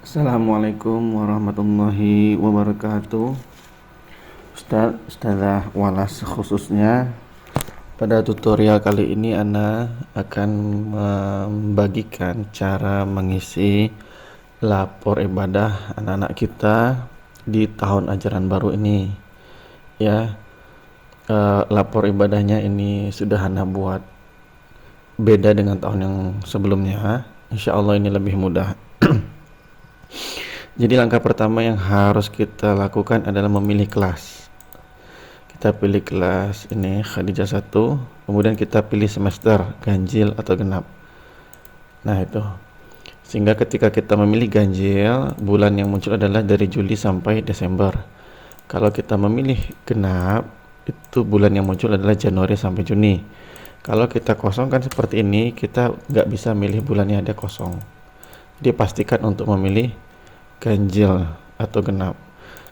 Assalamualaikum warahmatullahi wabarakatuh. Ustazah Walas khususnya. Pada tutorial kali ini Ana akan membagikan cara mengisi lapor ibadah anak-anak kita di tahun ajaran baru ini. Ya, lapor ibadahnya ini sudah Ana buat beda dengan tahun yang sebelumnya. Insya Allah ini lebih mudah. Jadi langkah pertama yang harus kita lakukan adalah memilih kelas. Kita pilih kelas ini Khadijah 1, kemudian kita pilih semester ganjil atau genap. Nah itu. Sehingga ketika kita memilih ganjil, bulan yang muncul adalah dari Juli sampai Desember. Kalau kita memilih genap, itu bulan yang muncul adalah Januari sampai Juni. Kalau kita kosong kan seperti ini, kita nggak bisa milih bulannya ada kosong. Jadi pastikan untuk memilih ganjil atau genap.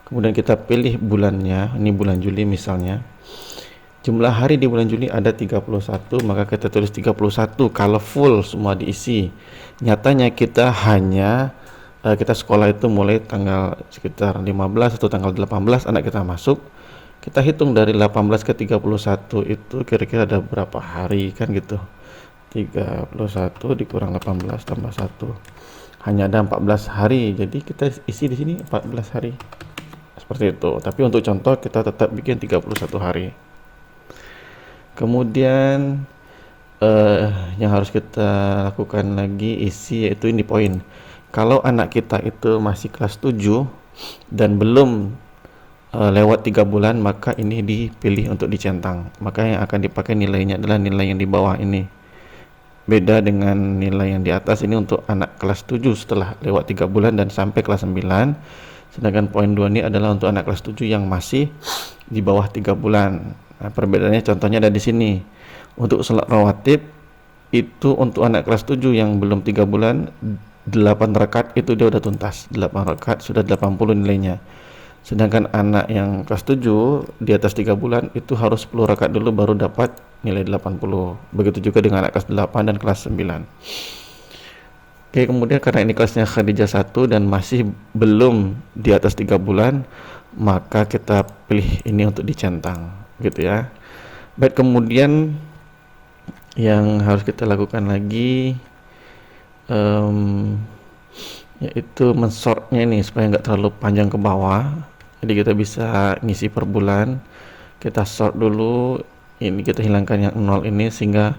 Kemudian kita pilih bulannya, ini bulan Juli misalnya. Jumlah hari di bulan Juli ada 31, maka kita tulis 31 kalau full semua diisi. Nyatanya kita hanya kita sekolah itu mulai tanggal sekitar 15 atau tanggal 18 anak kita masuk. Kita hitung dari 18 ke 31 itu kira-kira ada berapa hari kan gitu. 31 dikurang 18 tambah 1. Hanya ada 14 hari, jadi kita isi di sini 14 hari seperti itu. Tapi untuk contoh kita tetap bikin 31 hari. Kemudian yang harus kita lakukan lagi isi yaitu ini poin. Kalau anak kita itu masih kelas 7 dan belum lewat 3 bulan, maka ini dipilih untuk dicentang. Maka yang akan dipakai nilainya adalah nilai yang di bawah ini. Beda dengan nilai yang di atas, ini untuk anak kelas 7 setelah lewat 3 bulan dan sampai kelas 9. Sedangkan poin 2 ini adalah untuk anak kelas 7 yang masih di bawah 3 bulan. Nah, perbedaannya contohnya ada di sini. Untuk salat rawatib itu untuk anak kelas 7 yang belum 3 bulan 8 rakaat itu dia udah tuntas. 8 rakaat sudah 80 nilainya. Sedangkan anak yang kelas 7 di atas 3 bulan itu harus 10 rakaat dulu baru dapat nilai 80. Begitu juga dengan anak kelas 8 dan kelas 9. Oke, kemudian karena ini kelasnya Khadijah 1 dan masih belum di atas 3 bulan, maka kita pilih ini untuk dicentang gitu ya. Baik, kemudian yang harus kita lakukan lagi yaitu mensortnya nih supaya nggak terlalu panjang ke bawah. Jadi kita bisa ngisi per bulan. Kita sort dulu, ini kita hilangkan yang 0 ini sehingga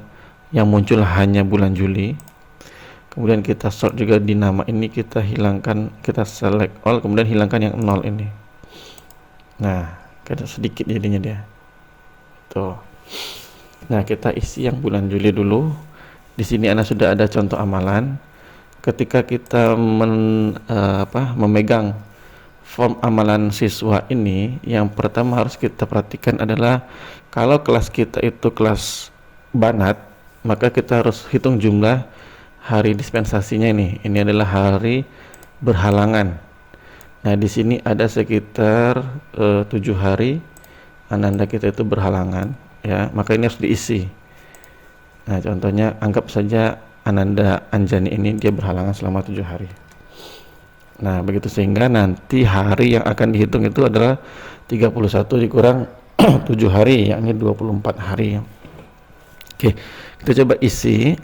yang muncul hanya bulan Juli. Kemudian kita sort juga di nama ini, kita hilangkan, kita select all, kemudian hilangkan yang 0 ini. Nah, kita sedikit jadinya dia. Tuh. Nah, kita isi yang bulan Juli dulu. Di sini Anda sudah ada contoh amalan. Ketika kita memegang form amalan siswa ini, yang pertama harus kita perhatikan adalah kalau kelas kita itu kelas banat, maka kita harus hitung jumlah hari dispensasinya ini. Ini adalah hari berhalangan. Nah, di sini ada sekitar 7 hari ananda kita itu berhalangan, ya. Maka ini harus diisi. Nah, contohnya anggap saja Ananda Anjani ini dia berhalangan selama 7 hari. Nah, begitu sehingga nanti hari yang akan dihitung itu adalah 31 dikurang 7 hari, yakni 24 hari. Oke, kita coba isi.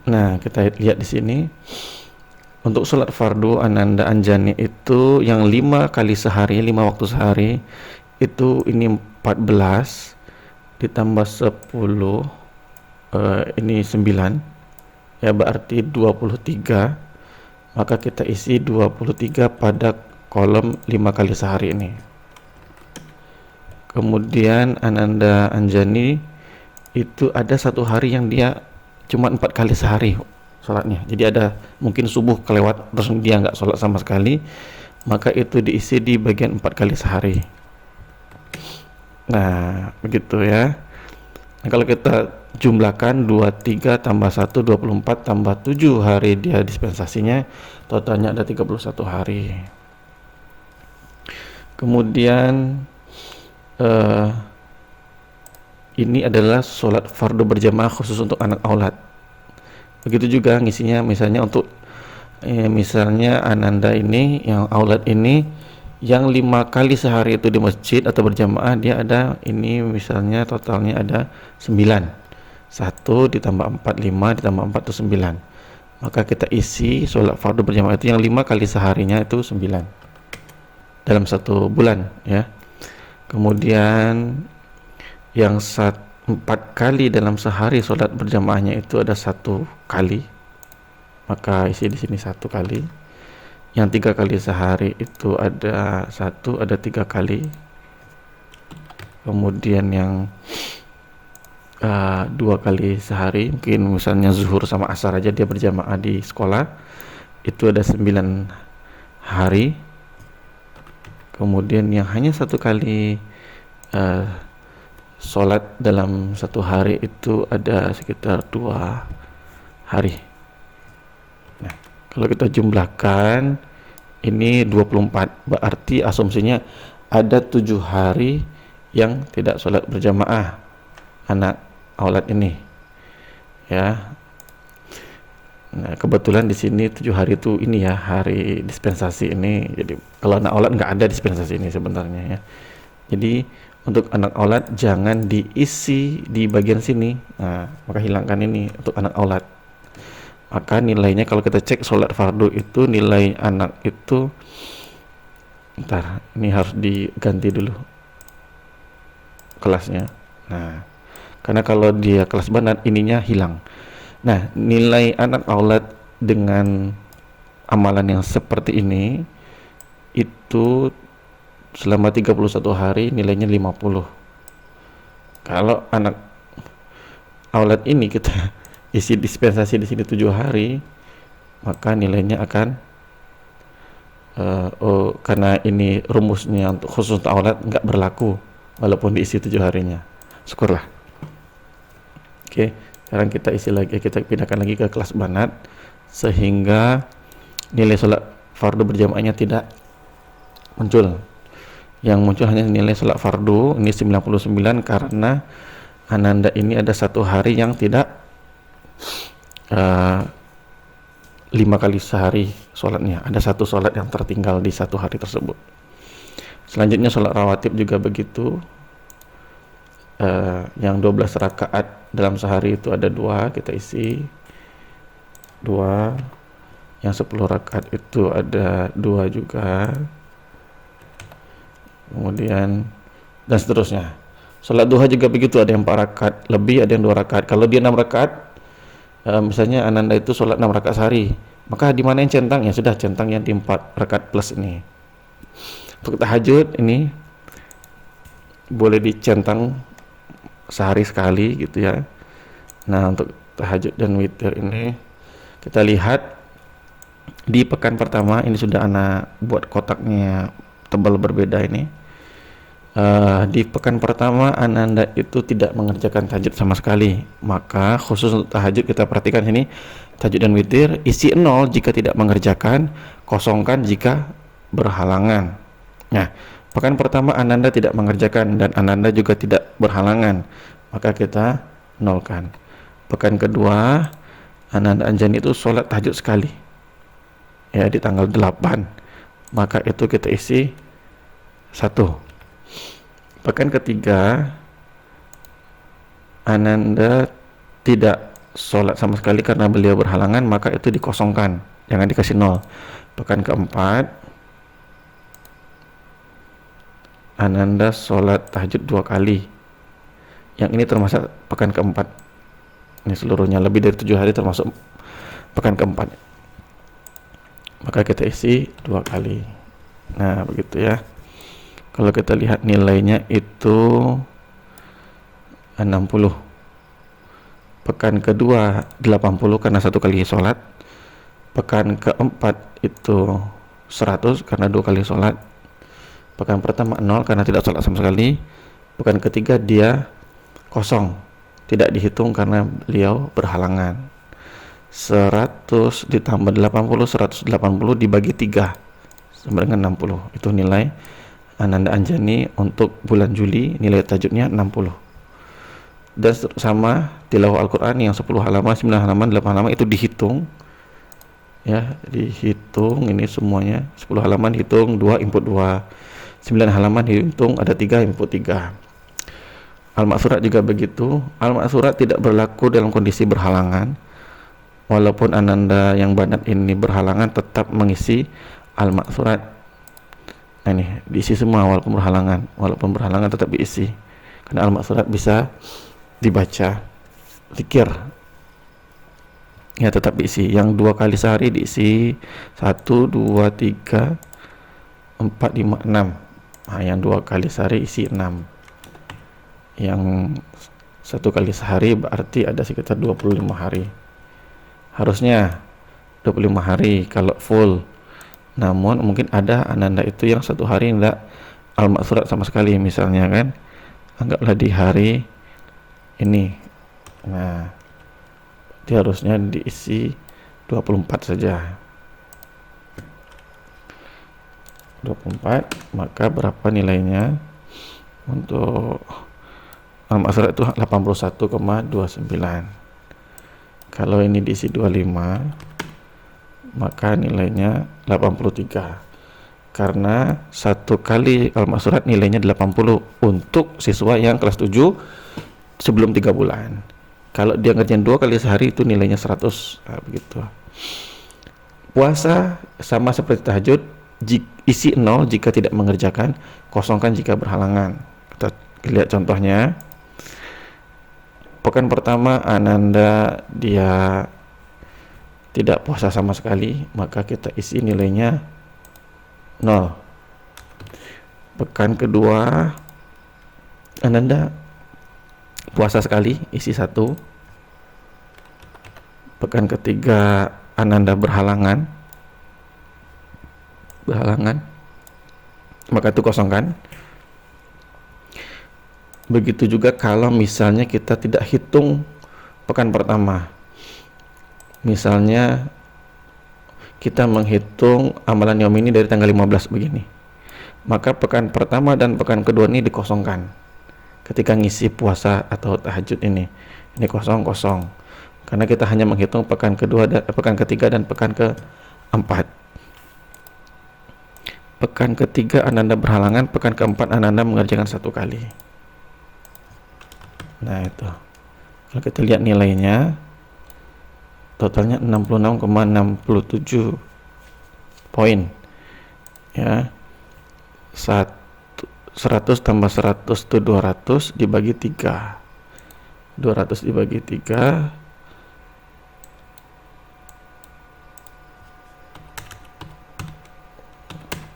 Nah, kita lihat di sini. Untuk sholat fardu Ananda Anjani itu yang 5 kali sehari, 5 waktu sehari, itu ini 14 ditambah 10, ini 9, ya berarti 23. Maka kita isi 23 pada kolom 5 kali sehari ini. Kemudian Ananda Anjani itu ada 1 hari yang dia cuma 4 kali sehari sholatnya. Jadi ada mungkin subuh kelewat terus dia nggak sholat sama sekali, maka itu diisi di bagian 4 kali sehari. Nah, begitu ya. Nah, kalau kita jumlahkan 23 tambah 1, 24 tambah 7 hari dia dispensasinya, totalnya ada 31 hari. Kemudian ini adalah sholat fardu berjamaah khusus untuk anak aulad. Begitu juga ngisinya misalnya untuk Misalnya Ananda ini, yang aulat ini, yang 5 kali sehari itu di masjid atau berjamaah, dia ada ini misalnya totalnya ada 9. 1 ditambah 4, 5 ditambah 4 itu 9. Maka kita isi sholat fardu berjamaah itu yang 5 kali seharinya itu 9 dalam 1 bulan ya. Kemudian yang 4 kali dalam sehari sholat berjamaahnya itu ada 1 kali, maka isi di sini 1 kali. Yang 3 kali sehari itu ada 3 kali. Kemudian yang 2 kali sehari, mungkin misalnya zuhur sama asar aja dia berjamaah di sekolah, itu ada 9 hari. Kemudian yang hanya 1 kali sholat dalam 1 hari itu ada sekitar 2 hari. Nah, kalau kita jumlahkan ini 24, berarti asumsinya ada 7 hari yang tidak sholat berjamaah anak aulat ini ya. Nah, kebetulan di sini 7 hari itu ini ya, hari dispensasi ini. Jadi kalau anak aulat nggak ada dispensasi ini sebenarnya ya. Jadi untuk anak aulat jangan diisi di bagian sini. Nah, maka hilangkan ini untuk anak aulat. Maka nilainya kalau kita cek sholat fardu itu nilai anak itu, ntar ini harus diganti dulu kelasnya. Nah, karena kalau dia kelas banat ininya hilang. Nah, nilai anak aulat dengan amalan yang seperti ini itu selama 31 hari nilainya 50. Kalau anak aulat ini kita isi dispensasi di sini 7 hari, maka nilainya akan karena ini rumusnya untuk khusus untuk aulat nggak berlaku walaupun diisi 7 harinya. Syukurlah. Oke, sekarang kita isi lagi, kita pindahkan lagi ke kelas banat sehingga nilai sholat fardu berjamaahnya tidak muncul. Yang muncul hanya nilai sholat fardu ini 99 karena Ananda ini ada 1 hari yang tidak 5 kali sehari sholatnya, ada 1 sholat yang tertinggal di 1 hari tersebut. Selanjutnya sholat rawatib juga begitu. Yang 12 rakaat dalam sehari itu ada 2, kita isi 2. Yang 10 rakaat itu ada 2 juga. Kemudian dan seterusnya. Sholat duha juga begitu, ada yang 4 rakaat lebih, ada yang 2 rakaat. Kalau dia 6 rakaat, misalnya Ananda itu sholat 6 rakaat sehari, maka di mana yang centang? Ya sudah, centang yang di 4 rakaat plus ini. Untuk tahajud ini boleh dicentang sehari sekali gitu ya. Nah, untuk tahajud dan witir ini kita lihat di pekan pertama ini sudah Ana buat kotaknya tebal berbeda ini. Di pekan pertama Ananda itu tidak mengerjakan tahajud sama sekali, maka khusus untuk tahajud kita perhatikan sini, tahajud dan witir isi 0 jika tidak mengerjakan, kosongkan jika berhalangan. Nah, pekan pertama Ananda tidak mengerjakan dan Ananda juga tidak berhalangan, maka kita nolkan. Pekan kedua Ananda Anjani itu sholat tahajud sekali ya di tanggal 8, maka itu kita isi 1. Pekan ketiga Ananda tidak sholat sama sekali karena beliau berhalangan, maka itu dikosongkan, jangan dikasih 0. Pekan keempat Ananda sholat tahajud 2 kali, yang ini termasuk pekan keempat. Ini seluruhnya lebih dari 7 hari termasuk pekan keempat, maka kita isi 2 kali. Nah begitu ya. Kalau kita lihat nilainya itu 60. Pekan kedua 80 karena 1 kali sholat. Pekan keempat itu 100 karena 2 kali sholat. Pekan pertama 0 karena tidak sholat sama sekali. Pekan ketiga dia kosong, tidak dihitung karena beliau berhalangan. 100 ditambah 80, 180 dibagi 3 sama dengan 60. Itu nilai Ananda Anjani untuk bulan Juli, nilai tahajudnya 60. Dan sama tilawah Al-Quran yang 10 halaman, 9 halaman, 8 halaman itu dihitung Ya, dihitung ini semuanya 10 halaman, hitung 2 input 2, 9 halaman hitung ada 3 input 3. Al-maksurat juga begitu. Al-maksurat tidak berlaku dalam kondisi berhalangan. Walaupun ananda yang banat ini berhalangan, tetap mengisi al-maksurat. Nah, ini diisi semua walaupun berhalangan tetap diisi. Karena al-maksurat bisa dibaca. Zikir ya tetap diisi. Yang 2 kali sehari diisi 1, 2, 3, 4, 5, 6. Nah, yang 2 kali sehari isi 6. Yang 1 kali sehari berarti ada sekitar 25 hari. Harusnya 25 hari kalau full. Namun mungkin ada ananda itu yang 1 hari enggak al-maksurat sama sekali, misalnya kan. Anggaplah di hari ini. Nah, dia harusnya diisi 24 saja. 24, maka berapa nilainya? Untuk al-maksurat itu 81,29. Kalau ini diisi 25, maka nilainya 83. Karena 1 kali al-maksurat nilainya 80 untuk siswa yang kelas 7 sebelum 3 bulan. Kalau dia ngerjain 2 kali sehari itu nilainya 100. Nah, begitu. Puasa sama seperti tahajud, isi 0 jika tidak mengerjakan, kosongkan jika berhalangan. Kita lihat contohnya. Pekan pertama ananda dia tidak puasa sama sekali, maka kita isi nilainya 0. Pekan kedua ananda puasa sekali, isi 1. Pekan ketiga ananda berhalangan, maka itu kosongkan. Begitu juga kalau misalnya kita tidak hitung pekan pertama. Misalnya kita menghitung amalan yaum ini dari tanggal 15 begini. Maka pekan pertama dan pekan kedua ini dikosongkan. Ketika ngisi puasa atau tahajud ini kosong. Karena kita hanya menghitung pekan kedua dan pekan ketiga dan pekan keempat. Pekan ketiga ananda berhalangan, pekan keempat ananda mengerjakan 1 kali. Nah, itu kalau kita lihat nilainya totalnya 66,67 poin ya. 100 tambah 100 itu 200 dibagi 3. 200 dibagi 3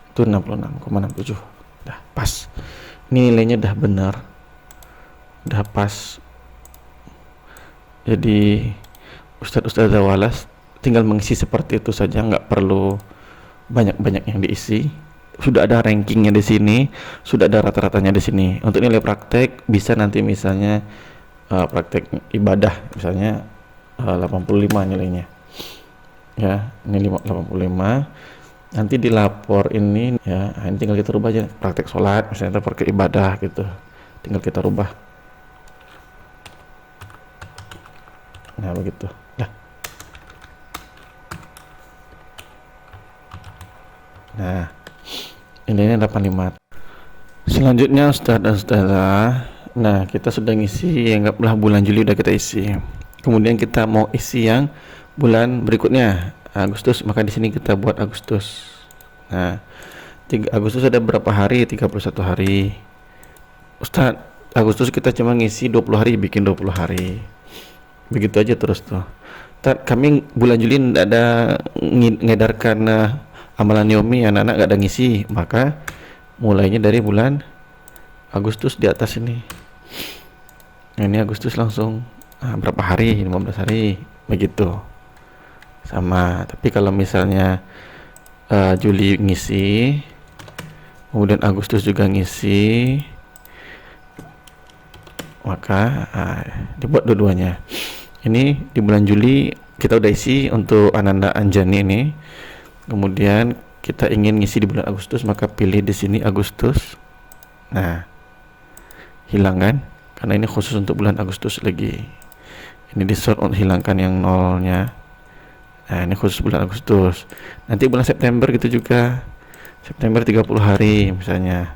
itu 66,67. Dah pas. Nilainya dah benar. Udah pas. Jadi Ustadz Walas tinggal mengisi seperti itu saja, nggak perlu banyak-banyak yang diisi. Sudah ada rankingnya di sini, sudah ada rata-ratanya di sini. Untuk nilai praktek bisa nanti misalnya praktek ibadah misalnya 85 nilainya. Ya, ini 85. Nanti dilapor ini ya, ini tinggal kita rubah aja. Praktek sholat misalnya atau praktek ibadah gitu. Tinggal kita rubah. Nah, begitu. Nah, ini 85. Selanjutnya Ustadz dan Ustazah. Nah, kita sudah ngisi, anggaplah bulan Juli udah kita isi. Kemudian kita mau isi yang bulan berikutnya, Agustus, maka di sini kita buat Agustus. Nah, 3 Agustus ada berapa hari? 31 hari. Ustadz, Agustus kita cuma ngisi 20 hari, bikin 20 hari. Begitu aja terus tuh. Kami bulan Juli tidak ada ngedarkan amalan yomi, anak-anak gak ada ngisi, maka mulainya dari bulan Agustus di atas ini. Nah, ini Agustus langsung berapa hari? 15 hari begitu. Sama. Tapi kalau misalnya Juli ngisi, kemudian Agustus juga ngisi, maka dibuat dua-duanya. Ini di bulan Juli kita udah isi untuk Ananda Anjani ini. Kemudian kita ingin ngisi di bulan Agustus, maka pilih di sini Agustus. Nah, hilang kan? Karena ini khusus untuk bulan Agustus lagi. Ini di sort untuk hilangkan yang nolnya. Nah, ini khusus bulan Agustus. Nanti bulan September gitu juga. September 30 hari misalnya.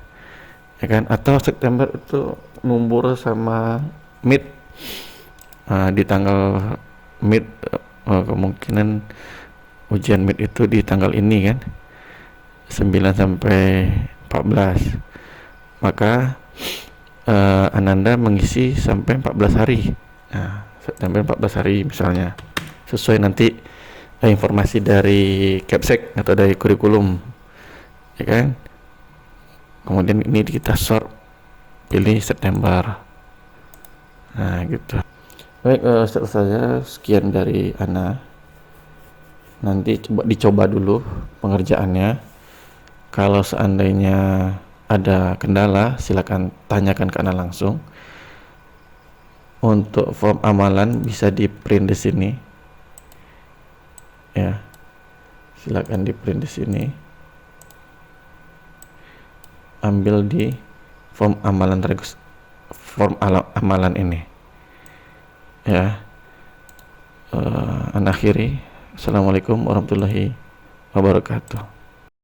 Ya kan? Atau September itu ngumpul sama mid di tanggal mid, kemungkinan ujian mid itu di tanggal ini kan. 9 sampai 14. Maka Ananda mengisi sampai 14 hari. Nah, September 14 hari misalnya. Sesuai nanti informasi dari Capsek atau dari kurikulum. Ya kan? Kemudian ini kita sort, pilih September. Nah, gitu. Baik, setelah saya sekian dari Ana. Nanti dicoba dulu pengerjaannya. Kalau seandainya ada kendala, silakan tanyakan ke Ana langsung. Untuk form amalan bisa di print di sini. Ya. Silakan di print di sini. Ambil di form amalan amalan ini. Ya. Ana akhiri. Assalamualaikum warahmatullahi wabarakatuh.